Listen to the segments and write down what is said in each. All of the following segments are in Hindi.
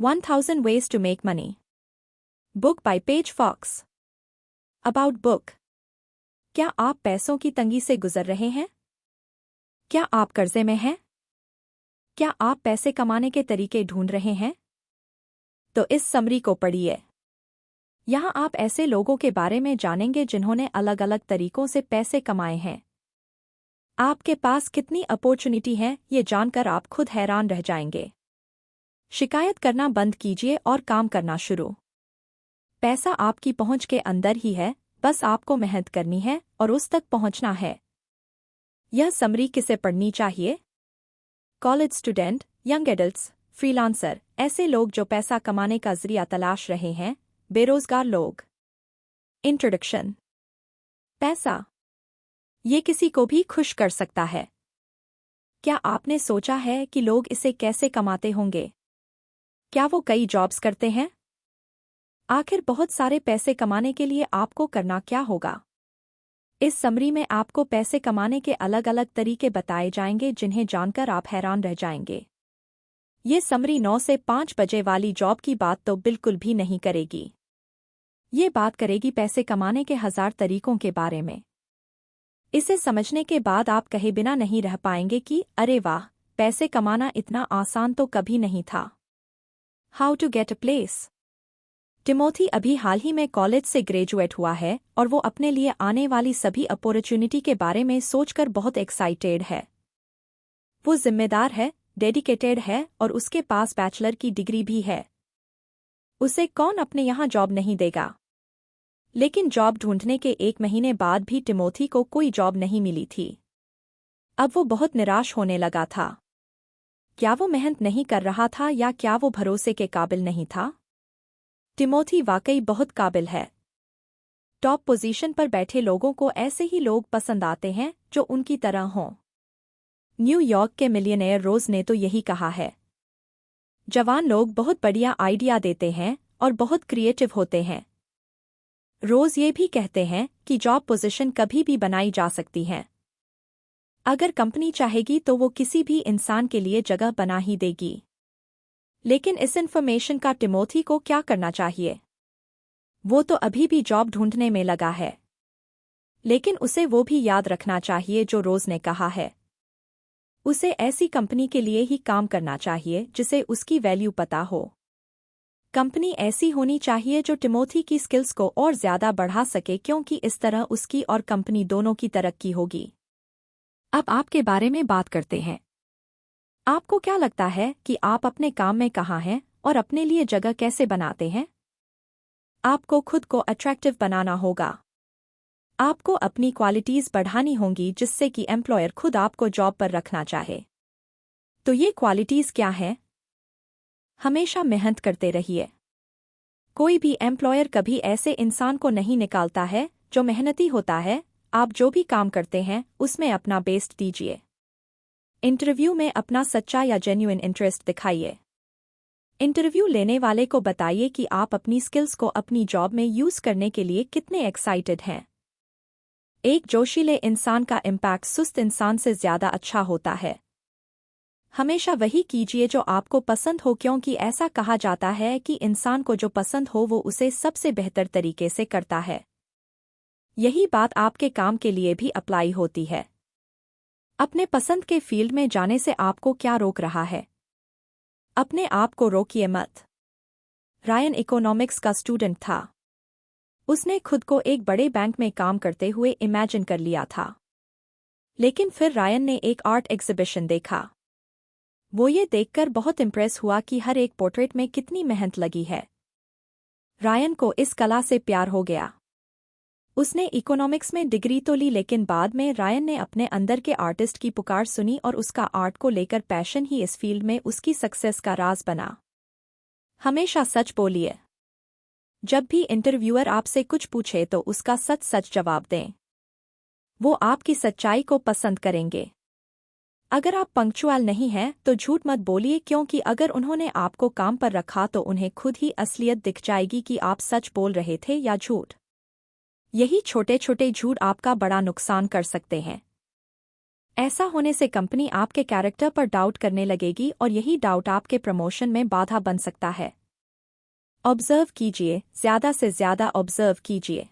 1000 Ways to Make Money. Book by Paige Fox. About book. क्या आप पैसों की तंगी से गुजर रहे हैं? क्या आप कर्जे में हैं? क्या आप पैसे कमाने के तरीके ढूंढ रहे हैं? तो इस समरी को पढ़िए। यहाँ आप ऐसे लोगों के बारे में जानेंगे जिन्होंने अलग अलग तरीकों से पैसे कमाए हैं। आपके पास कितनी अपॉर्चुनिटी है ये जानकर आप खुद हैरान रह जाएंगे। शिकायत करना बंद कीजिए और काम करना शुरू। पैसा आपकी पहुंच के अंदर ही है, बस आपको मेहनत करनी है और उस तक पहुंचना है। यह समरी किसे पढ़नी चाहिए? College student, young adults, freelancer, ऐसे लोग जो पैसा कमाने का जरिया तलाश रहे हैं, बेरोजगार लोग। इंट्रोडक्शन। पैसा ये किसी को भी खुश कर सकता है। क्या आपने सोचा है कि लोग इसे कैसे कमाते होंगे? क्या वो कई जॉब्स करते हैं? आखिर बहुत सारे पैसे कमाने के लिए आपको करना क्या होगा? इस समरी में आपको पैसे कमाने के अलग अलग तरीके बताए जाएंगे जिन्हें जानकर आप हैरान रह जाएंगे। ये समरी 9 से 5 बजे वाली जॉब की बात तो बिल्कुल भी नहीं करेगी। ये बात करेगी पैसे कमाने के 1000 तरीकों के बारे में। इसे समझने के बाद आप कहे बिना नहीं रह पाएंगे कि अरे वाह, पैसे कमाना इतना आसान तो कभी नहीं था। How to get a place. Timothy अभी हाल ही में कॉलेज से ग्रेजुएट हुआ है और वो अपने लिए आने वाली सभी अपॉर्चुनिटी के बारे में सोचकर बहुत एक्साइटेड है। वो जिम्मेदार है, डेडिकेटेड है और उसके पास बैचलर की डिग्री भी है। उसे कौन अपने यहाँ जॉब नहीं देगा? लेकिन जॉब ढूंढने के 1 महीने बाद भी टिमोथी को कोई जॉब नहीं मिली थी। अब वो बहुत निराश होने लगा था। क्या वो मेहनत नहीं कर रहा था या क्या वो भरोसे के काबिल नहीं था? टिमोथी वाकई बहुत काबिल है। टॉप पोजीशन पर बैठे लोगों को ऐसे ही लोग पसंद आते हैं जो उनकी तरह हों। न्यूयॉर्क के मिलियनेयर रोज ने तो यही कहा है। जवान लोग बहुत बढ़िया आइडिया देते हैं और बहुत क्रिएटिव होते हैं। रोज ये भी कहते हैं कि जॉब पोजीशन कभी भी बनाई जा सकती है। अगर कंपनी चाहेगी तो वो किसी भी इंसान के लिए जगह बना ही देगी। लेकिन इस इन्फॉर्मेशन का टिमोथी को क्या करना चाहिए? वो तो अभी भी जॉब ढूंढने में लगा है। लेकिन उसे वो भी याद रखना चाहिए जो रोज ने कहा है। उसे ऐसी कंपनी के लिए ही काम करना चाहिए जिसे उसकी वैल्यू पता हो। कंपनी ऐसी होनी चाहिए जो टिमोथी की स्किल्स को और ज्यादा बढ़ा सके, क्योंकि इस तरह उसकी और कंपनी दोनों की तरक्की होगी। अब आपके बारे में बात करते हैं। आपको क्या लगता है कि आप अपने काम में कहाँ हैं और अपने लिए जगह कैसे बनाते हैं? आपको खुद को अट्रैक्टिव बनाना होगा। आपको अपनी क्वालिटीज बढ़ानी होंगी जिससे कि एम्प्लॉयर खुद आपको जॉब पर रखना चाहे। तो ये क्वालिटीज क्या हैं? हमेशा मेहनत करते रहिए। कोई भी एम्प्लॉयर कभी ऐसे इंसान को नहीं निकालता है जो मेहनती होता है। आप जो भी काम करते हैं उसमें अपना बेस्ट दीजिए। इंटरव्यू में अपना सच्चा या जेन्युइन इंटरेस्ट दिखाइए। इंटरव्यू लेने वाले को बताइए कि आप अपनी स्किल्स को अपनी जॉब में यूज करने के लिए कितने एक्साइटेड हैं। एक जोशीले इंसान का इम्पैक्ट सुस्त इंसान से ज्यादा अच्छा होता है। हमेशा वही कीजिए जो आपको पसंद हो, क्योंकि ऐसा कहा जाता है कि इंसान को जो पसंद हो वो उसे सबसे बेहतर तरीके से करता है। यही बात आपके काम के लिए भी अप्लाई होती है। अपने पसंद के फील्ड में जाने से आपको क्या रोक रहा है? अपने आप को रोकिए मत। रायन इकोनॉमिक्स का स्टूडेंट था। उसने खुद को एक बड़े बैंक में काम करते हुए इमेजिन कर लिया था। लेकिन फिर रायन ने एक आर्ट एग्जिबिशन देखा। वो ये देखकर बहुत इम्प्रेस हुआ कि हर एक पोर्ट्रेट में कितनी मेहनत लगी है। रायन को इस कला से प्यार हो गया। उसने इकोनॉमिक्स में डिग्री तो ली, लेकिन बाद में रायन ने अपने अंदर के आर्टिस्ट की पुकार सुनी और उसका आर्ट को लेकर पैशन ही इस फील्ड में उसकी सक्सेस का राज बना। हमेशा सच बोलिए। जब भी इंटरव्यूअर आपसे कुछ पूछे तो उसका सच सच जवाब दें। वो आपकी सच्चाई को पसंद करेंगे। अगर आप पंक्चुअल नहीं हैं तो झूठ मत बोलिए, क्योंकि अगर उन्होंने आपको काम पर रखा तो उन्हें खुद ही असलियत दिख जाएगी कि आप सच बोल रहे थे या झूठ। यही छोटे छोटे झूठ आपका बड़ा नुकसान कर सकते हैं। ऐसा होने से कंपनी आपके कैरेक्टर पर डाउट करने लगेगी और यही डाउट आपके प्रमोशन में बाधा बन सकता है। ऑब्जर्व कीजिए, ज़्यादा से ज़्यादा ऑब्जर्व कीजिए।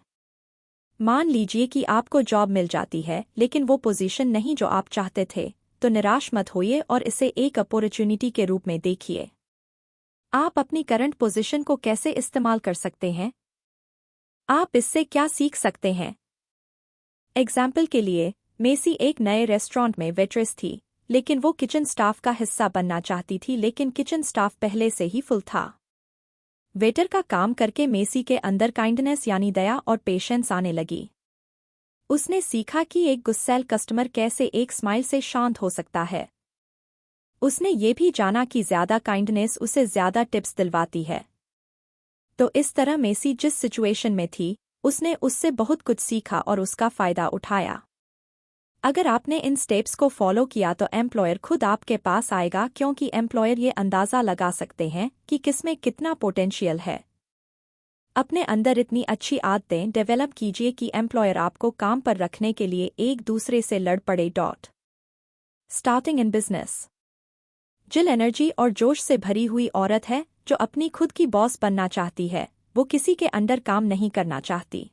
मान लीजिए कि आपको जॉब मिल जाती है लेकिन वो पोजीशन नहीं जो आप चाहते थे, तो निराश मत होइए और इसे एक अपॉर्चुनिटी के रूप में देखिए। आप अपनी करंट पोजीशन को कैसे इस्तेमाल कर सकते हैं? आप इससे क्या सीख सकते हैं? एग्जाम्पल के लिए, मेसी एक नए रेस्टोरेंट में वेट्रेस थी, लेकिन वो किचन स्टाफ का हिस्सा बनना चाहती थी लेकिन किचन स्टाफ पहले से ही फुल था। वेटर का काम करके मेसी के अंदर काइंडनेस यानी दया और पेशेंस आने लगी। उसने सीखा कि एक गुस्सैल कस्टमर कैसे एक स्माइल से शांत हो सकता है। उसने ये भी जाना कि ज्यादा काइंडनेस उसे ज्यादा टिप्स दिलवाती है। तो इस तरह मेसी जिस सिचुएशन में थी, उसने उससे बहुत कुछ सीखा और उसका फायदा उठाया। अगर आपने इन स्टेप्स को फॉलो किया तो एम्प्लॉयर खुद आपके पास आएगा, क्योंकि एम्प्लॉयर ये अंदाज़ा लगा सकते हैं कि किसमें कितना पोटेंशियल है। अपने अंदर इतनी अच्छी आदतें डेवलप कीजिए कि एम्प्लॉयर आपको काम पर रखने के लिए एक दूसरे से लड़ पड़े। Starting in business. जिल एनर्जी और जोश से भरी हुई औरत है जो अपनी खुद की बॉस बनना चाहती है, वो किसी के अंडर काम नहीं करना चाहती।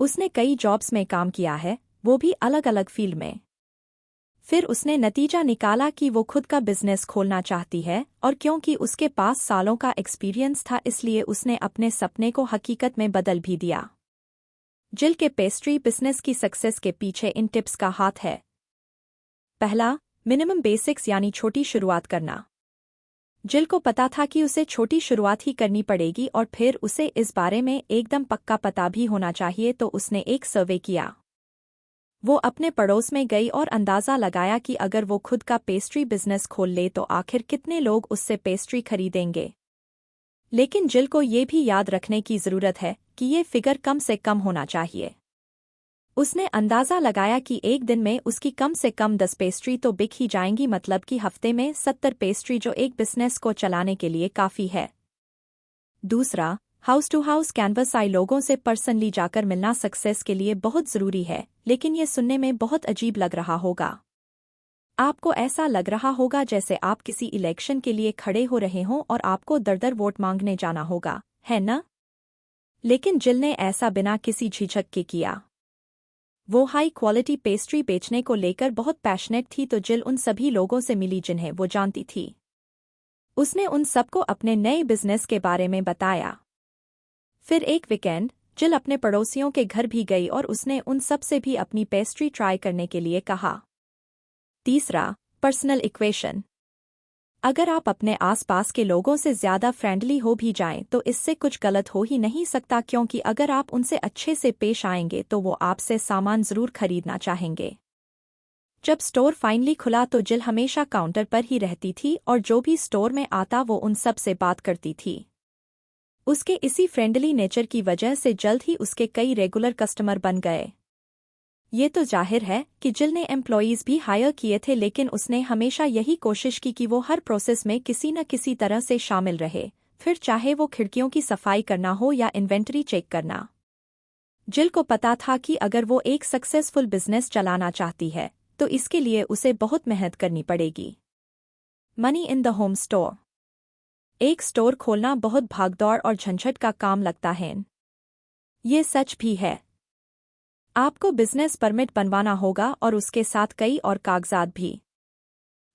उसने कई जॉब्स में काम किया है, वो भी अलग अलग फील्ड में। फिर उसने नतीजा निकाला कि वो खुद का बिजनेस खोलना चाहती है और क्योंकि उसके पास सालों का एक्सपीरियंस था इसलिए उसने अपने सपने को हकीकत में बदल भी दिया। जिल के पेस्ट्री बिजनेस की सक्सेस के पीछे इन टिप्स का हाथ है। पहला, मिनिमम बेसिक्स यानी छोटी शुरुआत करना। जिल को पता था कि उसे छोटी शुरुआत ही करनी पड़ेगी और फिर उसे इस बारे में एकदम पक्का पता भी होना चाहिए, तो उसने एक सर्वे किया। वो अपने पड़ोस में गई और अंदाज़ा लगाया कि अगर वो खुद का पेस्ट्री बिजनेस खोल ले तो आखिर कितने लोग उससे पेस्ट्री खरीदेंगे। लेकिन जिल को ये भी याद रखने की ज़रूरत है कि ये फिगर कम से कम होना चाहिए। उसने अंदाज़ा लगाया कि एक दिन में उसकी कम से कम 10 पेस्ट्री तो बिक ही जाएंगी, मतलब कि हफ्ते में 70 पेस्ट्री, जो एक बिजनेस को चलाने के लिए काफ़ी है। दूसरा, हाउस टू हाउस कैनवस आई, लोगों से पर्सनली जाकर मिलना सक्सेस के लिए बहुत ज़रूरी है, लेकिन ये सुनने में बहुत अजीब लग रहा होगा। आपको ऐसा लग रहा होगा जैसे आप किसी इलेक्शन के लिए खड़े हो रहे हों और आपको दर-दर वोट मांगने जाना होगा, है ना? लेकिन जिल ने ऐसा बिना किसी झिझक के किया। वो हाई क्वालिटी पेस्ट्री बेचने को लेकर बहुत पैशनेट थी, तो जिल उन सभी लोगों से मिली जिन्हें वो जानती थी। उसने उन सबको अपने नए बिजनेस के बारे में बताया। फिर एक वीकेंड जिल अपने पड़ोसियों के घर भी गई और उसने उन सब से भी अपनी पेस्ट्री ट्राई करने के लिए कहा। तीसरा, पर्सनल इक्वेशन। अगर आप अपने आसपास के लोगों से ज़्यादा फ्रेंडली हो भी जाएं तो इससे कुछ गलत हो ही नहीं सकता, क्योंकि अगर आप उनसे अच्छे से पेश आएंगे तो वो आपसे सामान ज़रूर खरीदना चाहेंगे। जब स्टोर फाइनली खुला तो जिल हमेशा काउंटर पर ही रहती थी और जो भी स्टोर में आता वो उन सब से बात करती थी। उसके इसी फ्रेंडली नेचर की वजह से जल्द ही उसके कई रेगुलर कस्टमर बन गए। ये तो जाहिर है कि जिल ने एम्प्लॉयज़ भी हायर किए थे, लेकिन उसने हमेशा यही कोशिश की कि वो हर प्रोसेस में किसी न किसी तरह से शामिल रहे, फिर चाहे वो खिड़कियों की सफाई करना हो या इन्वेंटरी चेक करना। जिल को पता था कि अगर वो एक सक्सेसफुल बिजनेस चलाना चाहती है तो इसके लिए उसे बहुत मेहनत करनी पड़ेगी। Money in the home store. एक स्टोर खोलना बहुत भागदौड़ और झंझट का काम लगता है। ये सच भी है। आपको बिजनेस परमिट बनवाना होगा और उसके साथ कई और कागजात भी।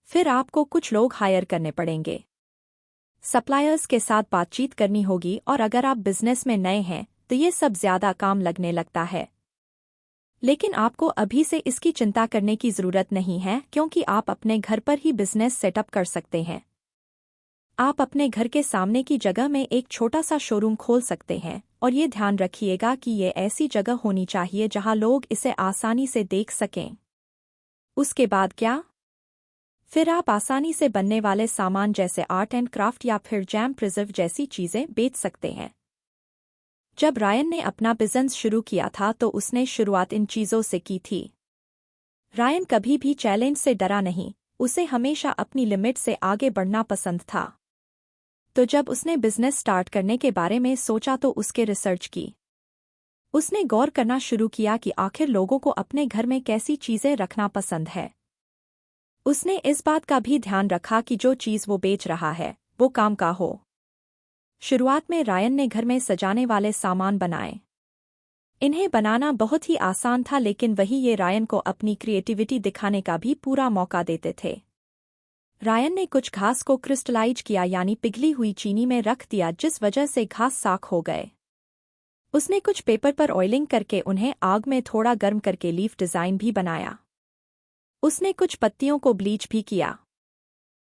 फिर आपको कुछ लोग हायर करने पड़ेंगे। सप्लायर्स के साथ बातचीत करनी होगी और अगर आप बिजनेस में नए हैं तो ये सब ज्यादा काम लगने लगता है। लेकिन आपको अभी से इसकी चिंता करने की ज़रूरत नहीं है, क्योंकि आप अपने घर पर ही बिजनेस सेटअप कर सकते हैं। आप अपने घर के सामने की जगह में एक छोटा सा शोरूम खोल सकते हैं और ये ध्यान रखिएगा कि ये ऐसी जगह होनी चाहिए जहां लोग इसे आसानी से देख सकें। उसके बाद क्या? फिर आप आसानी से बनने वाले सामान जैसे आर्ट एंड क्राफ्ट या फिर जैम प्रिजर्व जैसी चीज़ें बेच सकते हैं। जब रायन ने अपना बिजनेस शुरू किया था तो उसने शुरुआत इन चीज़ों से की थी। रायन कभी भी चैलेंज से डरा नहीं, उसे हमेशा अपनी लिमिट से आगे बढ़ना पसंद था। तो जब उसने बिजनेस स्टार्ट करने के बारे में सोचा तो उसके रिसर्च की। उसने गौर करना शुरू किया कि आखिर लोगों को अपने घर में कैसी चीजें रखना पसंद है। उसने इस बात का भी ध्यान रखा कि जो चीज वो बेच रहा है वो काम का हो। शुरुआत में रायन ने घर में सजाने वाले सामान बनाए। इन्हें बनाना बहुत ही आसान था, लेकिन वही ये रायन को अपनी क्रिएटिविटी दिखाने का भी पूरा मौका देते थे। रायन ने कुछ घास को क्रिस्टलाइज किया, यानी पिघली हुई चीनी में रख दिया, जिस वजह से घास साख हो गए। उसने कुछ पेपर पर ऑयलिंग करके उन्हें आग में थोड़ा गर्म करके लीफ डिजाइन भी बनाया। उसने कुछ पत्तियों को ब्लीच भी किया।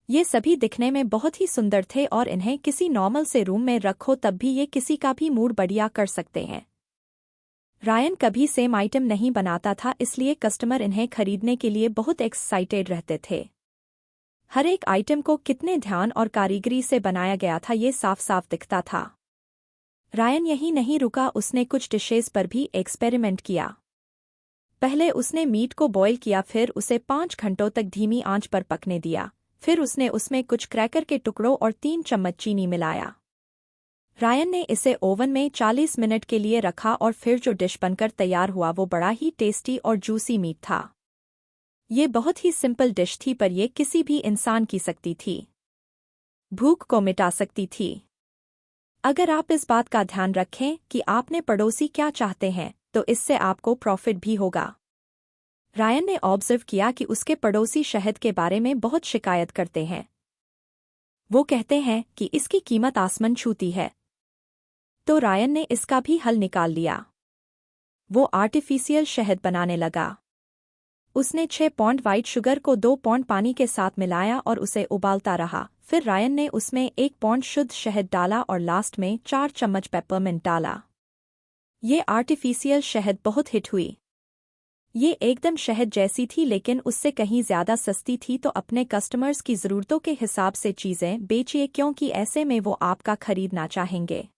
ये सभी दिखने में बहुत ही सुंदर थे और इन्हें किसी नॉर्मल से रूम में रखो तब भी ये किसी का भी मूड बढ़िया कर सकते हैं। रायन कभी सेम आइटम नहीं बनाता था, इसलिए कस्टमर इन्हें खरीदने के लिए बहुत एक्साइटेड रहते थे। हर एक आइटम को कितने ध्यान और कारीगरी से बनाया गया था ये साफ साफ दिखता था। रायन यही नहीं रुका, उसने कुछ डिशेस पर भी एक्सपेरिमेंट किया। पहले उसने मीट को बॉयल किया, फिर उसे 5 घंटों तक धीमी आंच पर पकने दिया। फिर उसने उसमें कुछ क्रैकर के टुकड़ों और 3 चम्मच चीनी मिलाया। रायन ने इसे ओवन में 40 मिनट के लिए रखा और फिर जो डिश बनकर तैयार हुआ वो बड़ा ही टेस्टी और जूसी मीट था। ये बहुत ही सिंपल डिश थी, पर ये किसी भी इंसान की सकती थी, भूख को मिटा सकती थी। अगर आप इस बात का ध्यान रखें कि आपने पड़ोसी क्या चाहते हैं, तो इससे आपको प्रॉफिट भी होगा। रायन ने ऑब्जर्व किया कि उसके पड़ोसी शहद के बारे में बहुत शिकायत करते हैं। वो कहते हैं कि इसकी कीमत आसमान छूती है। तो रायन ने इसका भी हल निकाल लिया। वो आर्टिफिशियल शहद बनाने लगा। उसने 6 पौंड व्हाइट शुगर को 2 पौंड पानी के साथ मिलाया और उसे उबालता रहा। फिर रायन ने उसमें 1 पौंड शुद्ध शहद डाला और लास्ट में 4 चम्मच पेपरमिंट डाला। ये आर्टिफिशियल शहद बहुत हिट हुई। ये एकदम शहद जैसी थी, लेकिन उससे कहीं ज्यादा सस्ती थी। तो अपने कस्टमर्स की ज़रूरतों के हिसाब से चीज़ें बेचिए, क्योंकि ऐसे में वो आपका खरीदना चाहेंगे।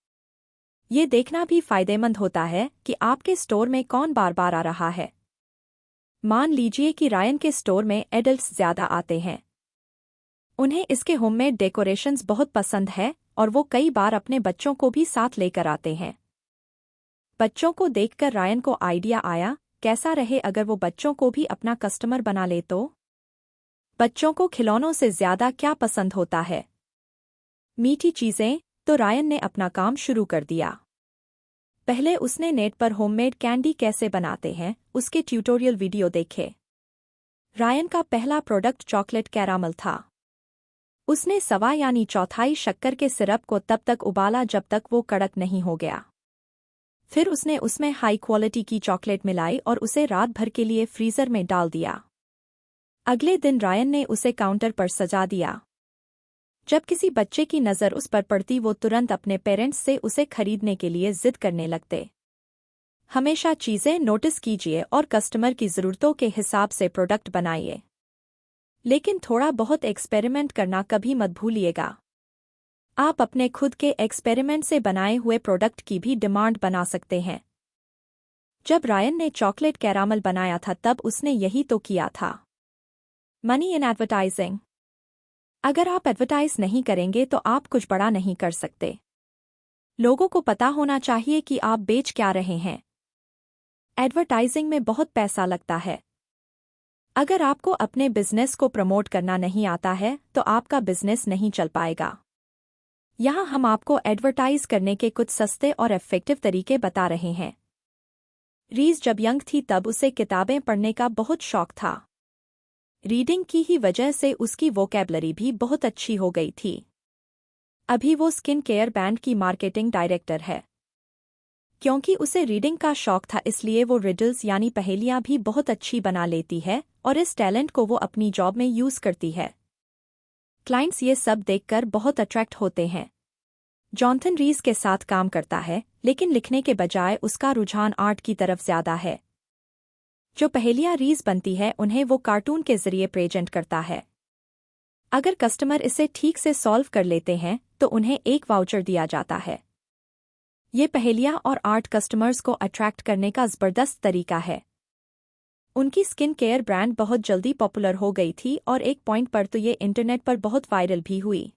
ये देखना भी फायदेमंद होता है कि आपके स्टोर में कौन बार बार आ रहा है। मान लीजिए कि रायन के स्टोर में एडल्ट्स ज्यादा आते हैं। उन्हें इसके होममेड डेकोरेशंस बहुत पसंद है और वो कई बार अपने बच्चों को भी साथ लेकर आते हैं। बच्चों को देखकर रायन को आइडिया आया, कैसा रहे अगर वो बच्चों को भी अपना कस्टमर बना ले तो? बच्चों को खिलौनों से ज्यादा क्या पसंद होता है? मीठी चीजें। तो रायन ने अपना काम शुरू कर दिया। पहले उसने नेट पर होममेड कैंडी कैसे बनाते हैं उसके ट्यूटोरियल वीडियो देखे। रायन का पहला प्रोडक्ट चॉकलेट कैरामल था। उसने सवा यानी चौथाई शक्कर के सिरप को तब तक उबाला जब तक वो कड़क नहीं हो गया। फिर उसने उसमें हाई क्वालिटी की चॉकलेट मिलाई और उसे रात भर के लिए फ्रीजर में डाल दिया। अगले दिन रायन ने उसे काउंटर पर सजा दिया। जब किसी बच्चे की नज़र उस पर पड़ती वो तुरंत अपने पेरेंट्स से उसे खरीदने के लिए जिद करने लगते। हमेशा चीज़ें नोटिस कीजिए और कस्टमर की ज़रूरतों के हिसाब से प्रोडक्ट बनाइए। लेकिन थोड़ा बहुत एक्सपेरिमेंट करना कभी मत भूलिएगा। आप अपने खुद के एक्सपेरिमेंट से बनाए हुए प्रोडक्ट की भी डिमांड बना सकते हैं। जब रायन ने चॉकलेट कैरामल बनाया था तब उसने यही तो किया था। Money in advertising. अगर आप एडवर्टाइज नहीं करेंगे तो आप कुछ बड़ा नहीं कर सकते। लोगों को पता होना चाहिए कि आप बेच क्या रहे हैं। एडवर्टाइजिंग में बहुत पैसा लगता है। अगर आपको अपने बिजनेस को प्रमोट करना नहीं आता है तो आपका बिजनेस नहीं चल पाएगा। यहाँ हम आपको एडवर्टाइज करने के कुछ सस्ते और इफेक्टिव तरीके बता रहे हैं। रीज जब यंग थी तब उसे किताबें पढ़ने का बहुत शौक था। रीडिंग की ही वजह से उसकी वोकैबलरी भी बहुत अच्छी हो गई थी। अभी वो स्किन केयर ब्रांड की मार्केटिंग डायरेक्टर है। क्योंकि उसे रीडिंग का शौक था इसलिए वो रिडल्स यानी पहेलियां भी बहुत अच्छी बना लेती है और इस टैलेंट को वो अपनी जॉब में यूज करती है। क्लाइंट्स ये सब देखकर बहुत अट्रैक्ट होते हैं। जॉनथन रीज के साथ काम करता है, लेकिन लिखने के बजाय उसका रुझान आर्ट की तरफ ज्यादा है। जो पहेलियां रीज बनती है उन्हें वो कार्टून के जरिए प्रेजेंट करता है। अगर कस्टमर इसे ठीक से सॉल्व कर लेते हैं तो उन्हें एक वाउचर दिया जाता है। ये पहेलियां और आर्ट कस्टमर्स को अट्रैक्ट करने का जबरदस्त तरीका है। उनकी स्किन केयर ब्रांड बहुत जल्दी पॉपुलर हो गई थी और एक पॉइंट पर तो ये इंटरनेट पर बहुत वायरल भी हुई।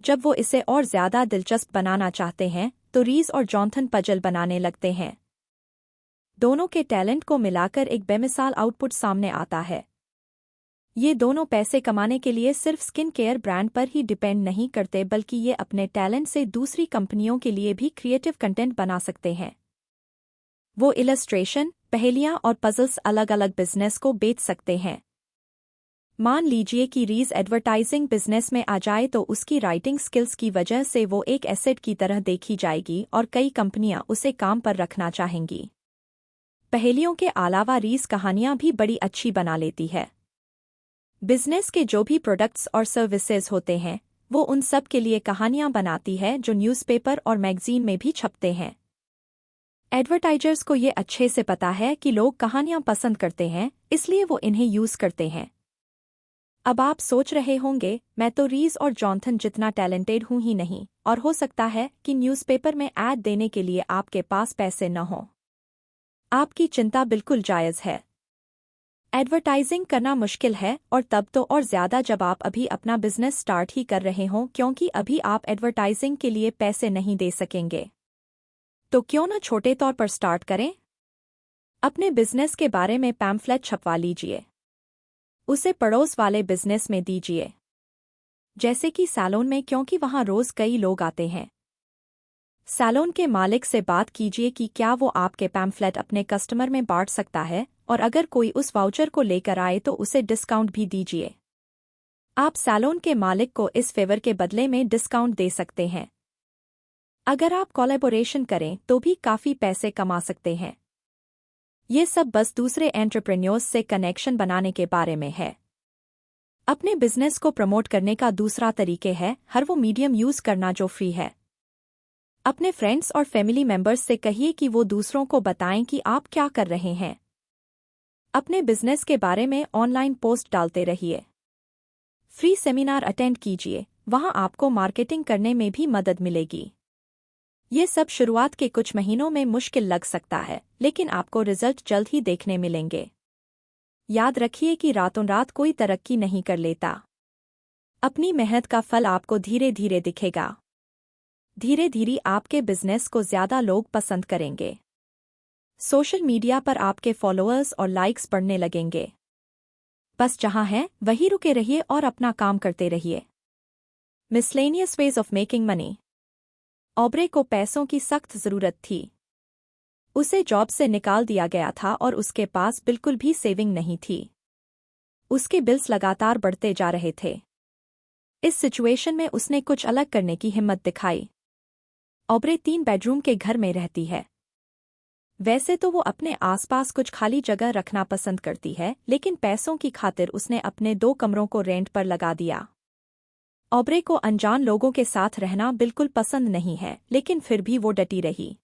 जब वो इसे और ज्यादा दिलचस्प बनाना चाहते हैं तो रीज और जॉनथन पजल बनाने लगते हैं। दोनों के टैलेंट को मिलाकर एक बेमिसाल आउटपुट सामने आता है। ये दोनों पैसे कमाने के लिए सिर्फ स्किन केयर ब्रांड पर ही डिपेंड नहीं करते, बल्कि ये अपने टैलेंट से दूसरी कंपनियों के लिए भी क्रिएटिव कंटेंट बना सकते हैं। वो इलस्ट्रेशन, पहेलियां और पजल्स अलग अलग बिजनेस को बेच सकते हैं। मान लीजिए कि रीज एडवर्टाइजिंग बिजनेस में आ जाए तो उसकी राइटिंग स्किल्स की वजह से वो एक एसेट की तरह देखी जाएगी और कई कंपनियां उसे काम पर रखना चाहेंगी। पहेलियों के अलावा रीज कहानियां भी बड़ी अच्छी बना लेती है। बिजनेस के जो भी प्रोडक्ट्स और सर्विसेज होते हैं वो उन सब के लिए कहानियां बनाती है जो न्यूज़पेपर और मैगजीन में भी छपते हैं। एडवर्टाइजर्स को ये अच्छे से पता है कि लोग कहानियां पसंद करते हैं, इसलिए वो इन्हें यूज करते हैं। अब आप सोच रहे होंगे, मैं तो रीज और जॉनथन जितना टैलेंटेड हूं ही नहीं, और हो सकता है कि न्यूज़पेपर में ऐड देने के लिए आपके पास पैसे न हों। आपकी चिंता बिल्कुल जायज़ है। एडवर्टाइजिंग करना मुश्किल है, और तब तो और ज़्यादा जब आप अभी अपना बिजनेस स्टार्ट ही कर रहे हों, क्योंकि अभी आप एडवर्टाइजिंग के लिए पैसे नहीं दे सकेंगे। तो क्यों न छोटे तौर पर स्टार्ट करें? अपने बिजनेस के बारे में पैम्फलेट छपवा लीजिए। उसे पड़ोस वाले बिजनेस में दीजिए, जैसे कि सैलून में, क्योंकि वहां रोज कई लोग आते हैं। सैलून के मालिक से बात कीजिए कि क्या वो आपके पैम्फलेट अपने कस्टमर में बांट सकता है, और अगर कोई उस वाउचर को लेकर आए तो उसे डिस्काउंट भी दीजिए। आप सैलून के मालिक को इस फेवर के बदले में डिस्काउंट दे सकते हैं। अगर आप कोलैबोरेशन करें तो भी काफी पैसे कमा सकते हैं। ये सब बस दूसरे एंटरप्रेन्योर्स से कनेक्शन बनाने के बारे में है। अपने बिजनेस को प्रमोट करने का दूसरा तरीके है हर वो मीडियम यूज करना जो फ्री है। अपने फ्रेंड्स और फैमिली मेंबर्स से कहिए कि वो दूसरों को बताएं कि आप क्या कर रहे हैं। अपने बिजनेस के बारे में ऑनलाइन पोस्ट डालते रहिए। फ्री सेमिनार अटेंड कीजिए, वहां आपको मार्केटिंग करने में भी मदद मिलेगी। ये सब शुरुआत के कुछ महीनों में मुश्किल लग सकता है, लेकिन आपको रिजल्ट जल्द ही देखने मिलेंगे। याद रखिए कि रातों रात कोई तरक्की नहीं कर लेता। अपनी मेहनत का फल आपको धीरे धीरे दिखेगा। धीरे धीरे आपके बिजनेस को ज्यादा लोग पसंद करेंगे। सोशल मीडिया पर आपके फॉलोअर्स और लाइक्स बढ़ने लगेंगे। बस जहां हैं वहीं रुके रहिए और अपना काम करते रहिए। Miscellaneous ways of making money. Aubrey को पैसों की सख्त जरूरत थी। उसे जॉब से निकाल दिया गया था और उसके पास बिल्कुल भी सेविंग नहीं थी। उसके बिल्स लगातार बढ़ते जा रहे थे। इस सिचुएशन में उसने कुछ अलग करने की हिम्मत दिखाई। ऑब्रे 3 बेडरूम के घर में रहती है। वैसे तो वो अपने आसपास कुछ खाली जगह रखना पसंद करती है, लेकिन पैसों की खातिर उसने अपने 2 कमरों को रेंट पर लगा दिया। ऑब्रे को अनजान लोगों के साथ रहना बिल्कुल पसंद नहीं है, लेकिन फिर भी वो डटी रही।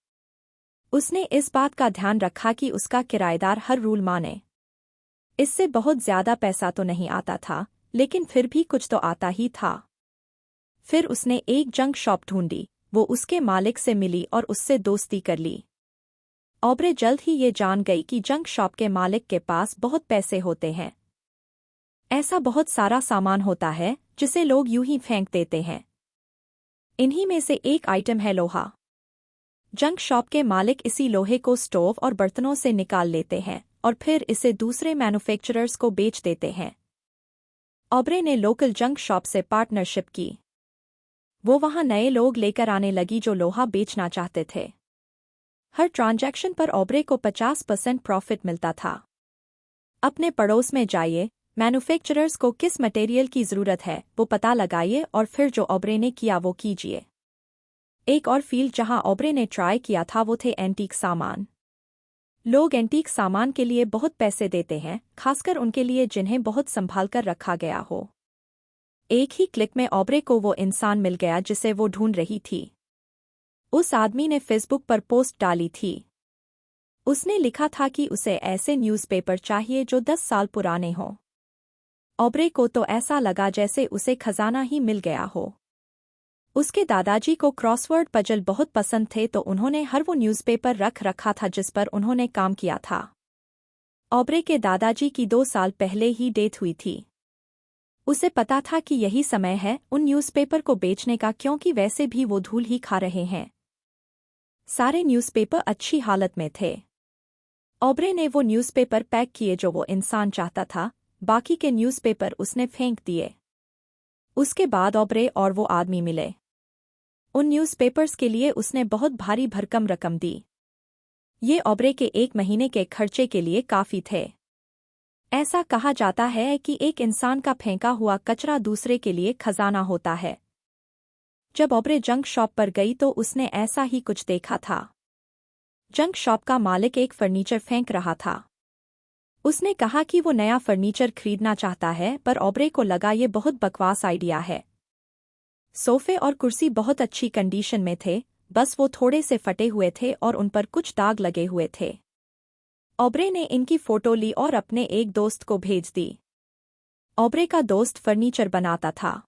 उसने इस बात का ध्यान रखा कि उसका किराएदार हर रूल माने। इससे बहुत ज्यादा पैसा तो नहीं आता था, लेकिन फिर भी कुछ तो आता ही था। फिर उसने एक जंक शॉप ढूंढी, वो उसके मालिक से मिली और उससे दोस्ती कर ली। ऑब्रे जल्द ही ये जान गई कि जंक शॉप के मालिक के पास बहुत पैसे होते हैं। ऐसा बहुत सारा सामान होता है जिसे लोग यूं ही फेंक देते हैं। इन्हीं में से एक आइटम है लोहा। जंक शॉप के मालिक इसी लोहे को स्टोव और बर्तनों से निकाल लेते हैं और फिर इसे दूसरे मैन्युफैक्चरर्स को बेच देते हैं। ऑब्रे ने लोकल जंक शॉप से पार्टनरशिप की। वो वहां नए लोग लेकर आने लगी जो लोहा बेचना चाहते थे। हर ट्रांजैक्शन पर ऑब्रे को 50% प्रॉफिट मिलता था। अपने पड़ोस में जाइए, मैन्युफैक्चरर्स को किस मटेरियल की ज़रूरत है वो पता लगाइए और फिर जो ऑब्रे ने किया वो कीजिए। एक और फील्ड जहां ऑब्रे ने ट्राई किया था वो थे एंटीक सामान। लोग एंटीक सामान के लिए बहुत पैसे देते हैं, खासकर उनके लिए जिन्हें बहुत संभाल कर रखा गया हो। एक ही क्लिक में ऑब्रे को वो इंसान मिल गया जिसे वो ढूंढ रही थी। उस आदमी ने फेसबुक पर पोस्ट डाली थी। उसने लिखा था कि उसे ऐसे न्यूज़पेपर चाहिए जो 10 साल पुराने हों। ऑब्रे को तो ऐसा लगा जैसे उसे खजाना ही मिल गया हो। उसके दादाजी को क्रॉसवर्ड पजल बहुत पसंद थे, तो उन्होंने हर वो न्यूज़पेपर रख रखा था जिस पर उन्होंने काम किया था। ऑब्रे के दादाजी की 2 साल पहले ही डेथ हुई थी। उसे पता था कि यही समय है उन न्यूज़पेपर को बेचने का, क्योंकि वैसे भी वो धूल ही खा रहे हैं। सारे न्यूज़पेपर अच्छी हालत में थे। ऑब्रे ने वो न्यूज़पेपर पैक किए जो वो इंसान चाहता था, बाकी के न्यूज़पेपर उसने फेंक दिए। उसके बाद ऑब्रे और वो आदमी मिले। उन न्यूज़पेपर्स के लिए उसने बहुत भारी भरकम रकम दी। ये ऑब्रे के 1 महीने के खर्चे के लिए काफ़ी थे। ऐसा कहा जाता है कि एक इंसान का फेंका हुआ कचरा दूसरे के लिए खजाना होता है। जब ऑब्रे जंक शॉप पर गई तो उसने ऐसा ही कुछ देखा था। जंक शॉप का मालिक एक फर्नीचर फेंक रहा था। उसने कहा कि वो नया फर्नीचर खरीदना चाहता है, पर ऑब्रे को लगा ये बहुत बकवास आइडिया है। सोफे और कुर्सी बहुत अच्छी कंडीशन में थे, बस वो थोड़े से फटे हुए थे और उन पर कुछ दाग लगे हुए थे। ऑब्रे ने इनकी फोटो ली और अपने एक दोस्त को भेज दी। ऑब्रे का दोस्त फर्नीचर बनाता था।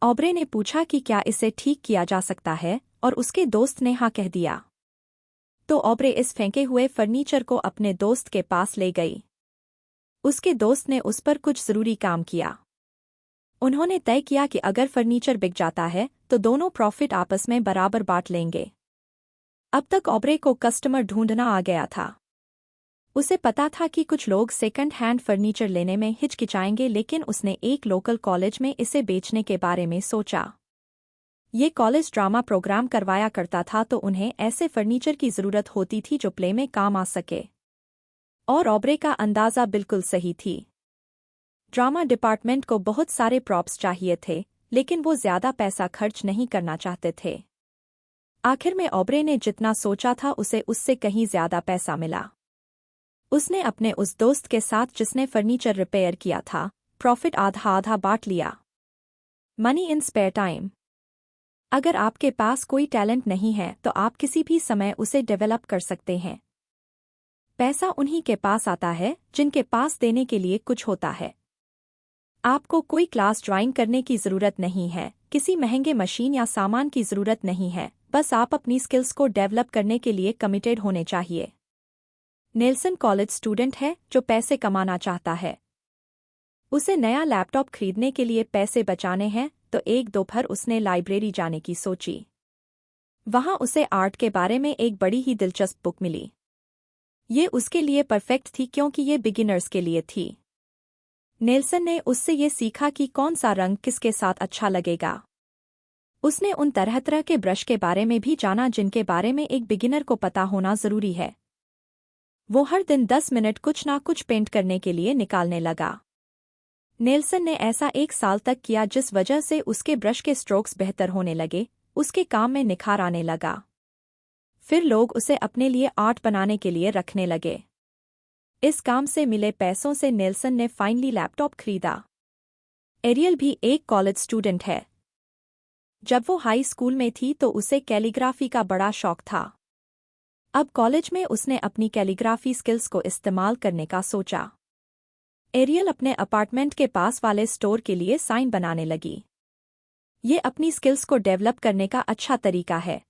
ऑब्रे ने पूछा कि क्या इसे ठीक किया जा सकता है, और उसके दोस्त ने हाँ कह दिया। तो ऑब्रे इस फेंके हुए फर्नीचर को अपने दोस्त के पास ले गई। उसके दोस्त ने उस पर कुछ जरूरी काम किया। उन्होंने तय किया कि अगर फर्नीचर बिक जाता है तो दोनों प्रॉफिट आपस में बराबर बांट लेंगे। अब तक ऑब्रे को कस्टमर ढूंढना आ गया था। उसे पता था कि कुछ लोग सेकंड हैंड फर्नीचर लेने में हिचकिचाएंगे, लेकिन उसने एक लोकल कॉलेज में इसे बेचने के बारे में सोचा। ये कॉलेज ड्रामा प्रोग्राम करवाया करता था, तो उन्हें ऐसे फर्नीचर की ज़रूरत होती थी जो प्ले में काम आ सके। और ऑब्रे का अंदाज़ा बिल्कुल सही थी। ड्रामा डिपार्टमेंट को बहुत सारे प्रॉप्स चाहिए थे, लेकिन वो ज़्यादा पैसा खर्च नहीं करना चाहते थे। आखिर में ऑब्रे ने जितना सोचा था उसे उससे कहीं ज़्यादा पैसा मिला। उसने अपने उस दोस्त के साथ जिसने फर्नीचर रिपेयर किया था, प्रॉफिट आधा आधा बांट लिया। Money in spare time. अगर आपके पास कोई टैलेंट नहीं है तो आप किसी भी समय उसे डेवलप कर सकते हैं। पैसा उन्हीं के पास आता है जिनके पास देने के लिए कुछ होता है। आपको कोई क्लास ज्वाइन करने की ज़रूरत नहीं है, किसी महंगे मशीन या सामान की ज़रूरत नहीं है, बस आप अपनी स्किल्स को डेवलप करने के लिए कमिटेड होने चाहिए। नेल्सन कॉलेज स्टूडेंट है जो पैसे कमाना चाहता है। उसे नया लैपटॉप खरीदने के लिए पैसे बचाने हैं, तो एक दोपहर उसने लाइब्रेरी जाने की सोची। वहां उसे आर्ट के बारे में एक बड़ी ही दिलचस्प बुक मिली। ये उसके लिए परफेक्ट थी क्योंकि ये बिगिनर्स के लिए थी। नेल्सन ने उससे ये सीखा कि कौन सा रंग किसके साथ अच्छा लगेगा। उसने उन तरह तरह के ब्रश के बारे में भी जाना जिनके बारे में एक बिगिनर को पता होना जरूरी है। वो हर दिन 10 मिनट कुछ ना कुछ पेंट करने के लिए निकालने लगा। नेल्सन ने ऐसा 1 साल तक किया, जिस वजह से उसके ब्रश के स्ट्रोक्स बेहतर होने लगे, उसके काम में निखार आने लगा। फिर लोग उसे अपने लिए आर्ट बनाने के लिए रखने लगे। इस काम से मिले पैसों से नेल्सन ने फाइनली लैपटॉप खरीदा। एरियल भी एक कॉलेज स्टूडेंट है। जब वो हाई स्कूल में थी तो उसे कैलीग्राफी का बड़ा शौक था। अब कॉलेज में उसने अपनी कैलीग्राफी स्किल्स को इस्तेमाल करने का सोचा। एरियल अपने अपार्टमेंट के पास वाले स्टोर के लिए साइन बनाने लगी। ये अपनी स्किल्स को डेवलप करने का अच्छा तरीका है।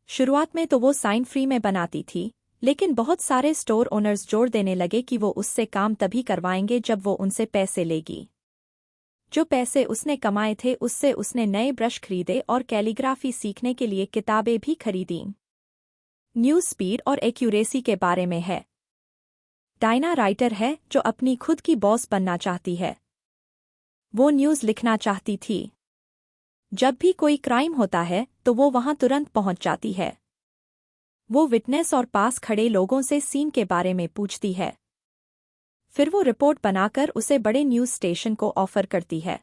शुरुआत में तो वो साइन फ्री में बनाती थी, लेकिन बहुत सारे स्टोर ओनर्स जोर देने लगे कि वो उससे काम तभी करवाएंगे जब वो उनसे पैसे लेगी। जो पैसे उसने कमाए थे उससे उसने नए ब्रश खरीदे और कैलीग्राफी सीखने के लिए किताबें भी खरीदीं। न्यूज़ स्पीड और एक्यूरेसी के बारे में है। डायना राइटर है जो अपनी खुद की बॉस बनना चाहती है। वो न्यूज़ लिखना चाहती थी। जब भी कोई क्राइम होता है तो वो वहां तुरंत पहुंच जाती है। वो विटनेस और पास खड़े लोगों से सीन के बारे में पूछती है। फिर वो रिपोर्ट बनाकर उसे बड़े न्यूज़ स्टेशन को ऑफर करती है।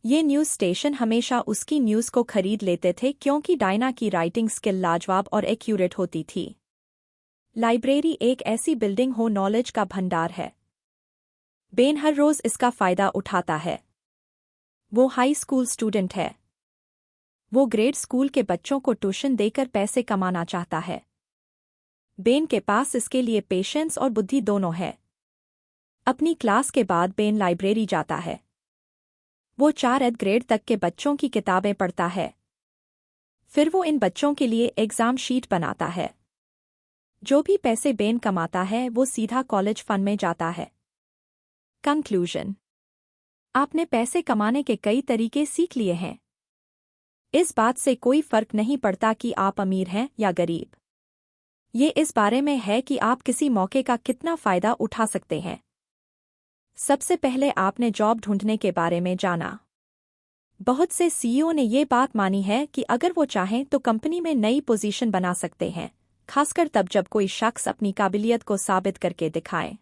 ये न्यूज़ स्टेशन हमेशा उसकी न्यूज़ को खरीद लेते थे क्योंकि डायना की राइटिंग स्किल लाजवाब और एक्यूरेट होती थी। लाइब्रेरी एक ऐसी बिल्डिंग हो नॉलेज का भंडार है। बेन हर रोज इसका फायदा उठाता है। वो हाई स्कूल स्टूडेंट है। वो ग्रेड स्कूल के बच्चों को ट्यूशन देकर पैसे कमाना चाहता है। बेन के पास इसके लिए पेशेंस और बुद्धि दोनों है। अपनी क्लास के बाद बेन लाइब्रेरी जाता है। वो 4th ग्रेड तक के बच्चों की किताबें पढ़ता है। फिर वो इन बच्चों के लिए एग्जाम शीट बनाता है। जो भी पैसे बेन कमाता है वो सीधा कॉलेज फंड में जाता है। कंक्लूजन। आपने पैसे कमाने के कई तरीके सीख लिए हैं। इस बात से कोई फर्क नहीं पड़ता कि आप अमीर हैं या गरीब। ये इस बारे में है कि आप किसी मौके का कितना फायदा उठा सकते हैं। सबसे पहले आपने जॉब ढूंढने के बारे में जाना। बहुत से सीईओ ने ये बात मानी है कि अगर वो चाहें तो कंपनी में नई पोजीशन बना सकते हैं, खासकर तब जब कोई शख्स अपनी काबिलियत को साबित करके दिखाए।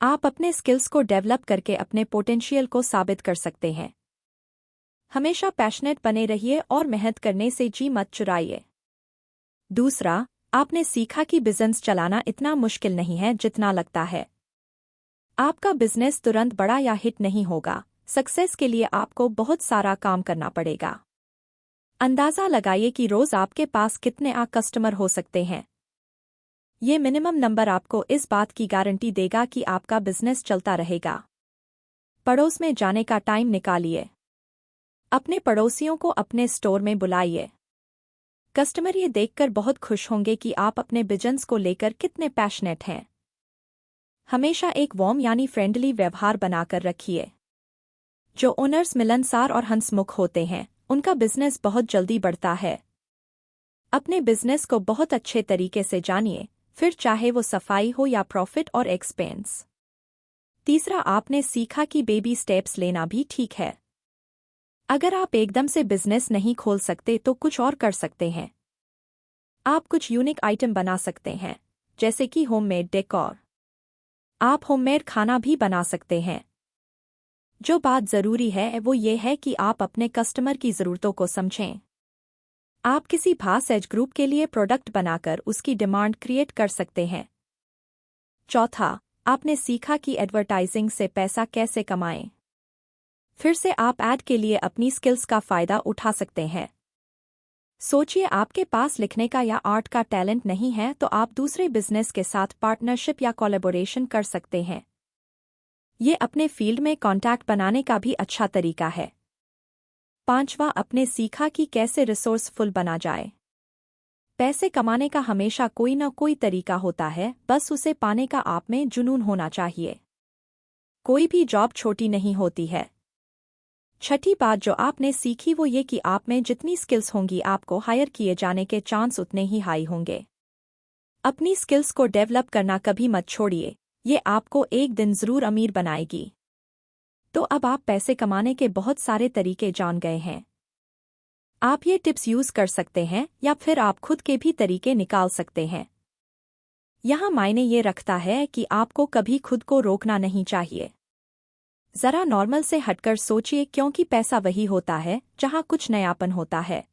आप अपने स्किल्स को डेवलप करके अपने पोटेंशियल को साबित कर सकते हैं। हमेशा पैशनेट बने रहिए और मेहनत करने से जी मत चुराइए। दूसरा, आपने सीखा कि बिजनेस चलाना इतना मुश्किल नहीं है जितना लगता है। आपका बिजनेस तुरंत बड़ा या हिट नहीं होगा। सक्सेस के लिए आपको बहुत सारा काम करना पड़ेगा। अंदाजा लगाइए कि रोज आपके पास कितने कस्टमर हो सकते हैं। ये मिनिमम नंबर आपको इस बात की गारंटी देगा कि आपका बिजनेस चलता रहेगा। पड़ोस में जाने का टाइम निकालिए। अपने पड़ोसियों को अपने स्टोर में बुलाइए। कस्टमर ये देखकर बहुत खुश होंगे कि आप अपने बिजनेस को लेकर कितने पैशनेट हैं। हमेशा एक वार्म यानी फ्रेंडली व्यवहार बनाकर रखिए। जो ओनर्स मिलनसार और हंसमुख होते हैं, उनका बिजनेस बहुत जल्दी बढ़ता है। अपने बिजनेस को बहुत अच्छे तरीके से जानिए, फिर चाहे वो सफाई हो या प्रॉफिट और एक्सपेंस। तीसरा, आपने सीखा कि बेबी स्टेप्स लेना भी ठीक है। अगर आप एकदम से बिजनेस नहीं खोल सकते तो कुछ और कर सकते हैं। आप कुछ यूनिक आइटम बना सकते हैं, जैसे कि होममेड डेकोर। आप होममेड खाना भी बना सकते हैं। जो बात जरूरी है वो ये है कि आप अपने कस्टमर की ज़रूरतों को समझें। आप किसी खास एज ग्रुप के लिए प्रोडक्ट बनाकर उसकी डिमांड क्रिएट कर सकते हैं। चौथा, आपने सीखा कि एडवर्टाइजिंग से पैसा कैसे कमाएं। फिर से आप ऐड के लिए अपनी स्किल्स का फायदा उठा सकते हैं। सोचिए, आपके पास लिखने का या आर्ट का टैलेंट नहीं है तो आप दूसरे बिजनेस के साथ पार्टनरशिप या कोलैबोरेशन कर सकते हैं। ये अपने फील्ड में कॉन्टैक्ट बनाने का भी अच्छा तरीका है। पांचवा, आपने सीखा कि कैसे रिसोर्सफुल बना जाए। पैसे कमाने का हमेशा कोई न कोई तरीका होता है, बस उसे पाने का आप में जुनून होना चाहिए। कोई भी जॉब छोटी नहीं होती है। छठी बात जो आपने सीखी वो ये कि आप में जितनी स्किल्स होंगी आपको हायर किए जाने के चांस उतने ही हाई होंगे। अपनी स्किल्स को डेवलप करना कभी मत छोड़िए, ये आपको एक दिन जरूर अमीर बनाएगी। तो अब आप पैसे कमाने के बहुत सारे तरीके जान गए हैं। आप ये टिप्स यूज कर सकते हैं या फिर आप खुद के भी तरीके निकाल सकते हैं। यहाँ मायने ये रखता है कि आपको कभी खुद को रोकना नहीं चाहिए। जरा नॉर्मल से हटकर सोचिए, क्योंकि पैसा वही होता है जहाँ कुछ नयापन होता है।